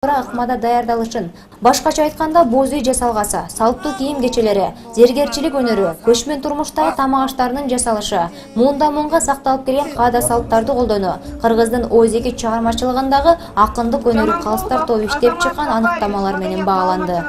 ыкмада даярдалышын, башкача айтканда боз үй жасалгасы, салттуу кийим кечелери, зергерчилик өнөрү, көчмөн турмуштагы тамак аштарынын жасалышы, муунда сакталып келген каада салттарды колдонуу, кыргыздын өзеги чыгармачылыгындагы акындык өнөрү калыстар тобу иштеп чыккан аныктамалар менен бааланды.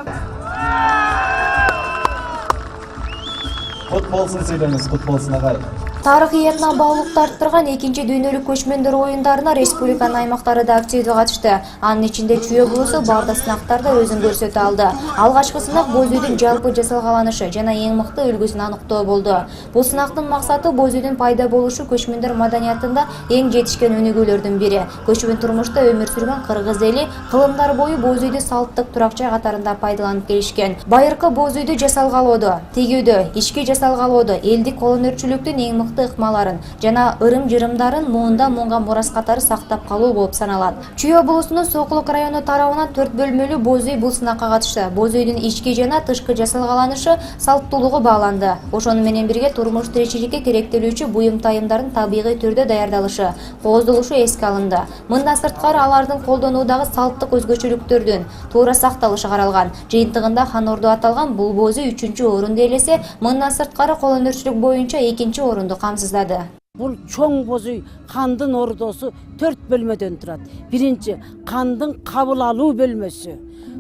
Кут болсун сыйлаңыз, кут болсун агай. Тарыхый этно баалуулукту арттырган 2-дүйнөлүк көчмөндөр оюндарына республиканын аймактары да активдүү катышты. Анын ичинде Чүйө булусу баарда сынактарда өзүн көрсөтө алды. Алгачкы сынак боз үйдүн жалпы жасалгаланышы жана эң мыкты үлгүсүн аныктоо болду. Бул сынактын максаты боз үйдүн пайда болушу көчмөндөр маданиятында эң жетишкен өнүгүүлөрдүн бири. Көчмөн турмушта өмүр сүргөн кыргыз эли кылымдар бою боз үйдү салттык турак-жай катарында пайдаланып келишкен. Байыркы боз үйдү жасалгалоодо, тигүүдө, ички жасалгалоодо элдик кол өнөрчүлүктүн эң ыкмаларын жана ырым-жырымдарын муунда мурас катары сактап калуу болуп саналат. Чүйө булусунун Сокулук району тарабынан 4 бөлмөлүү боз үй бул сынакка катышты. Боз үйдүн ички жана тышкы жасалгаланышы салттуулугу бааланды. Ошону менен бирге турмуш тиричиликке керектелүүчү буюм-тайымдардын табигый түрдө даярдалышы, кооздолушу эске алынды. Мындан сырткары алардын колдонуудагы салттык өзгөчөлүктөрдүн туура сакталышы каралган. Жыйынтыгында хан орду аталган бул боз үй 3-орунду ээлесе, мындан сырткары кол өнөрчүлүк боюнча 2-орунду камсыздады. Бул чоң боз үй хандын ордосу 4 бөлмөдөн турат. Биринчи хандын кабыл алуу бөлмөсү.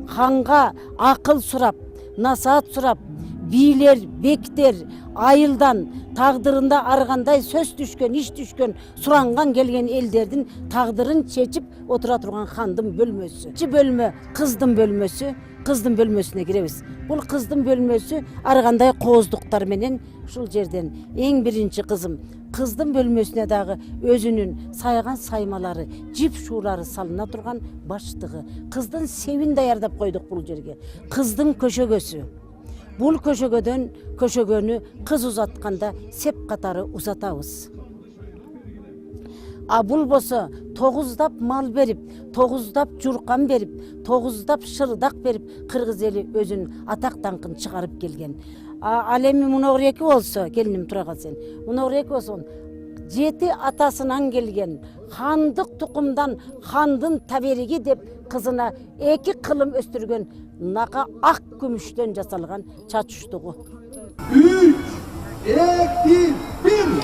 Ханга акыл сурап, насаат сурап, бийлер, бектер, айылдан тагдырында ар кандай сөз түшкөн, иш түшкөн, суранган келген элдердин тагдырын чечип отура турган хандын бөлмөсү. Экинчи бөлмө кыздын бөлмөсү. Кыздын бөлмөсүнө киребиз. Бул кыздын бөлмөсү ар кандай кооздуктар менен ушул жерден эң биринчи кызым. Кыздын бөлмөсүнө дагы өзүнүн сайган саймалары, жип шуулары салына турган баштыгы. Кыздын себин даярдап койдук бул жерге. Кыздын көшөгөсү. Бул көшөгөнү кыз узатканда сеп катары узатабыз. А бул болсо 9дап мал берип, 9дап журкан берип, 9дап шырдак берип, кыргыз эли өзүнүн атак даңкын чыгарып келген. Ал эми муногу эки болсо, келиним тура кал сен. Муногу эки болсо 7 атасынан келген, хандык тукумдан хандын табериги деп кызына 2 кылым өстүргөн нака ак күмүштөн жасалган чач уштугу. 3, 2, 1.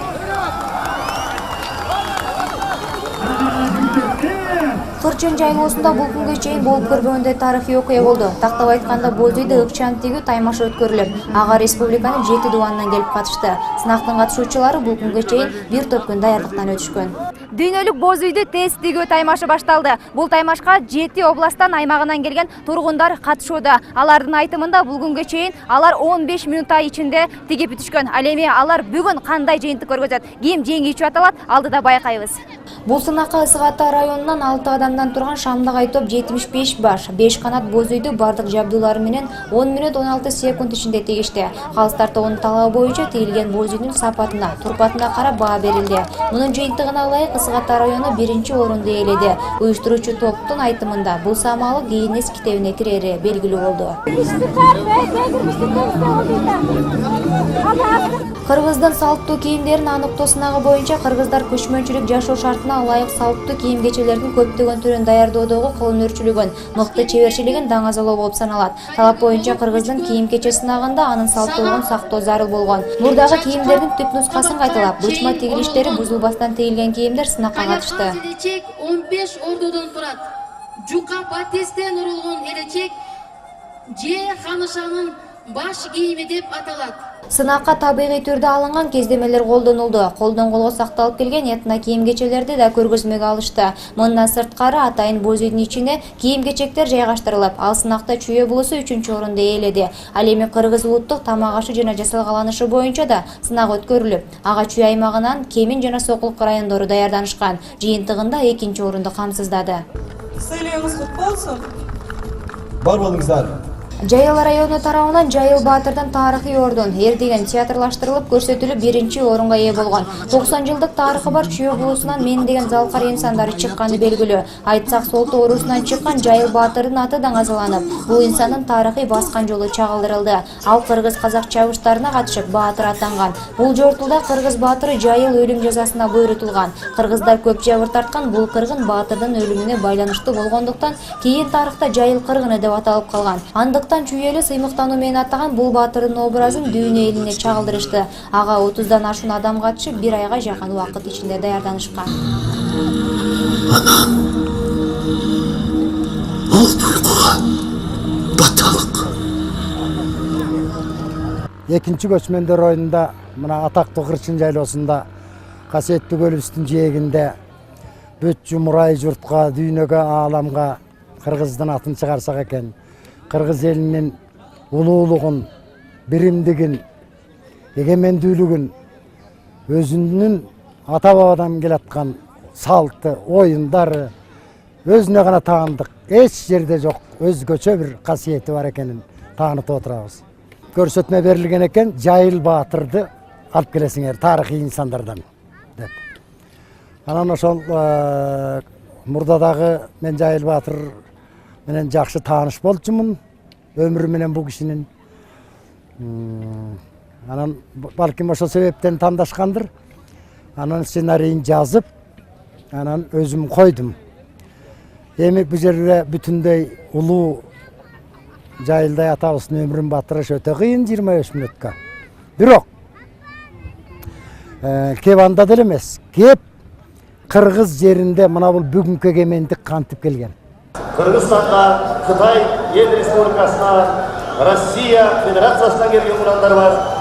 Кырчын жайлоосунда бул күнгө чейин болуп көрбөгөндөй тарыхый окуя болду. Тактап айтканда боз үйдө ыкчам тигүү таймашы өткөрүлүп, ага республиканын 7 дубанынан келип катышты. Сынактын катышуучулары бул күнгө чейин 1 топ күн даярдыктан өтүшкөн. Дүйнөлүк боз үйдү тез тигүү таймашы башталды. Бул таймашка 7 областтан аймагынан келген тургундар катышууда. Алардын айтымында бул күнгө чейин алар 15 минутта ичинде тигип бүтүшкөн. Ал эми алар бүгүн кандай жыйынтык көргөзөт? Ким жеңүүчү аталат? Алдыда байкайбыз. Бул сынакка Ысык Ата районунан 6 адамдан турган Шамдагай топ 75 баш, 5 канат боз үйдү бардык жабдуулары менен 10 минут 16 секунд ичинде тигишти. Калыстар тобунун талабы боюнча тигилген боз үйдүн сапатына, турпатына карап баа берилди. Мунун жыйынтыгына ылайык Ысык Ата району 1-орунду ээледи. Уюштуруучу топтун айтымында бул самалы Гиннес китебине кирери белгилүү болду. Кыргыздын салттуу кийимдерин аныктоо сынагы боюнча кыргыздар көчмөнчүлүк жашоо шартына ылайык салттуу кийим кечелердин көптөгөн түрүн даярдоодогу кол өнөрчүлүгүн, мыкты чеберчилигин даңазалоо болуп саналат. Талап боюнча кыргыздын кийим кече сынагында анын салттуулугун сактоо зарыл болгон. Мурдагы кийимдердин түп нускасын кайталап, бычма тигилиштери бузулбастан тигилген кийимдер сынакка катышты. 15 ордодон турат. Жука батестен урулган элечек же ханышанын баш кийими деп аталат. Сынакка табигый түрдө алынган кездемелер колдонулду. Колдон колго сакталып келген этно кийим кечелерди да көргөзмөгө алышты. Мындан сырткары атайын боз үйдүн ичине кийим кечектер жайгаштырылып, ал сынакта Чүйө булусу 3-орунду ээледи. Ал эми кыргыз улуттук тамак ашы жана жасалгаланышы боюнча да сынак өткөрүлүп, ага Чүйө аймагынан Кемин жана Сокулук райондору даярданышкан. Жыйынтыгында 2-орунду камсыздады. Сыйлыгыңыз кут болсун. Бар болуңуздар. Жайыл району тарабынан Жайыл Батырдын тарыхый ордун эр деген театрлаштырылып көрсөтүлүп 1-орунга ээ болгон. 90 жылдык тарыхы бар Чүйө булусунан мен деген залкар инсандары чыкканы белгилүү. Айтсак Солту орусунан чыккан Жайыл Батырдын аты даңазаланып, бул инсандын тарыхый баскан жолу чагылдырылды. Ал кыргыз казак чабыштарына катышып баатыр атанган. Бул жортулда кыргыз баатыры Жайыл өлүм жазасына буйрутулган. Кыргыздар көп жабыр тарткан бул кыргын баатырдын өлүмүнө байланыштуу болгондуктан кийин тарыхта Жайыл кыргыны деп аталып калган. Андыктан чүйелі сыймыктануу менен атаган бул баатырдын образын дүйнө элине чагылдырышты. Ага 30дан ашуун адам катышып 1 айга жакын убакыт ичинде даярданышкан. Ал туйкуга баталык. Экинчи көчмөндөр оюнунда мына атактуу Кырчын жайлоосунда касиеттүү көлүбүздүн жээгинде бүт жумурай журтка, дүйнөгө, ааламга кыргыздын атын чыгарсак экен. Кыргыз элинин улуулугун, биримдигин, эгемендүүлүгүн, өзүнүн ата бабадан келаткан салты, оюндары өзүнө гана таандык, эч жерде жок өзгөчө бир касиети бар экенин таанытып отурабыз. Көрсөтмө берилген экен, Жайыл Баатырды алып келесиңер тарыхый инсандардан деп. Анан ошол мурдадагы мен Жайыл Баатыр менен жакшы тааныш болчумун, өмүрү менен бул кишинин. Анан балким ошол себептен тандашкандыр. Анан сценарийин жазып, анан өзүм койдум. Эми бул жерде бүтүндөй улуу Жайылдай атабыздын өмүрүн батырыш өтө кыйын 25 мүнөткө. Бирок кеп анда деле эмес. Кеп кыргыз жеринде мына бул бүгүнкү эгемендик кантип келген. Кыргызстанга, Кытай Ел Республикасына, Россия Федерациясынан келген урандар бар.